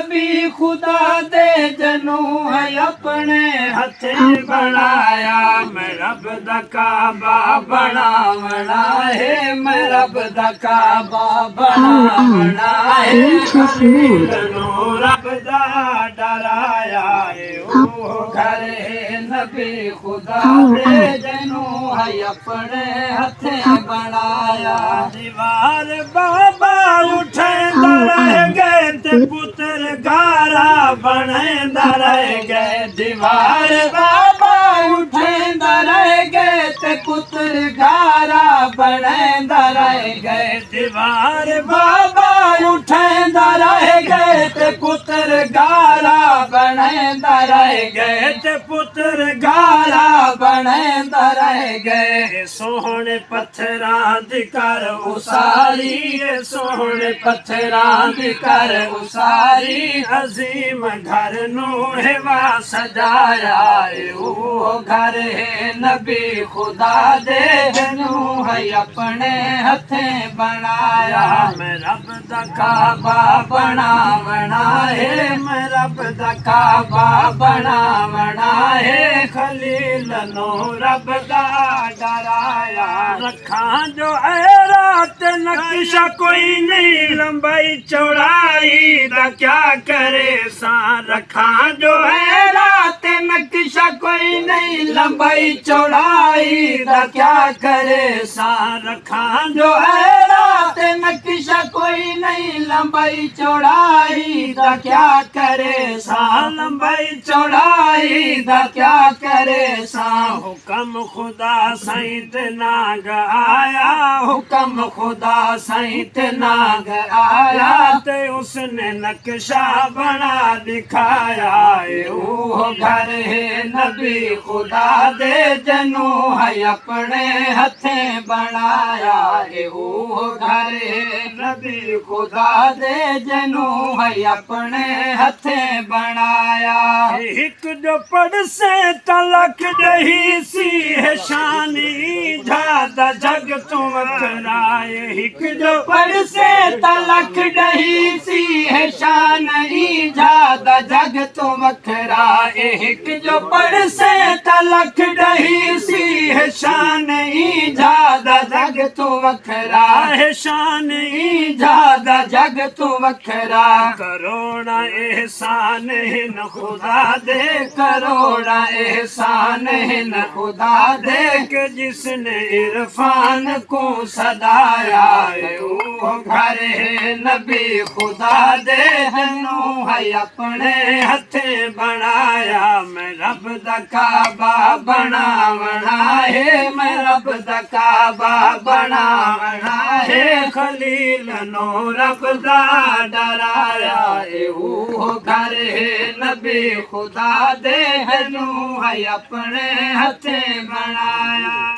नबी खुदा दे जनू है अपने हथे बनाया। मैं रब दा काबा बनावना है, मैं रब दा काबा बनावना है। खलीलनू रब दा डराया है, ओ घर है नबी खुदा दे जनू है अपने हथे बनाया। दीवार बाबा उठेंदा रह गए ते पुत्र गारा बनेंदा रह गए। दीवार बाबा उठेंदा रह गए ते पुत्र गारा बनेंदा रह गए। दीवार बाबा उठेंदा रह गए ते पुत्र गारा बनेंदा रह गए। ते पुत्र गारा बनेंदा रह गए। सोहने पत्थरां दी कर उसारी, सोहने पत्थरां दी कर उसारी। अजीम घर नू हेवा सजाया, ओ घर है नबी खुदा दे जनू है अपने हथे बनाया। मैं रब दा काबा बनावना है, मैं रब दा काबा बनावना है। खलील नो रब दा डराया। रखा जो है रात नक्शा कोई नहीं, लंबाई चौड़ाई दा क्या करे सा। रखा जो है रात नक्शा कोई नहीं, लंबाई चौड़ाई दा क्या करे सा। रखा जो है रात नक्शा कोई नहीं, लंबाई चौड़ाई दा क्या करे सा। लंबाई चौड़ाई दा क्या करे सा। हुक्म खुदा सईद नाग आया, हुक्म खुदा सईद नाग आया। ते उसने नक्शा बना दिखाया, ओ घर है नबी खुदा दे जनू है अपने हथे बनाया। ओ घर है नबी खुदा दे जनू है अपने हथे बनाया। एक जो पढ़ से तलक दही सी है शानी, ज्यादा जग तो वखराए। एक जो पढ़ से तलक दही सी है शानी, ज्यादा जग तो वखराए। एक जो पढ़ से तलक दही सी है शानी, ज्यादा जग तो वखरा है शानी, ज्यादा जग तो वखरा। करोड़ा एहसान है न खुदा दे, करोड़ा एहसान है न खुदा दे। के जिसने इरफान को सदाया, ओ घर है नबी खुदा दे जनू है अपने हथे बनाया। मैं रब दा काबा बनावना है, मैं रब दा काबा बनावना है। खलील नो रब दा डराया, ओ घर है नबी खुदा दे जनू है अपने हथे बनाया।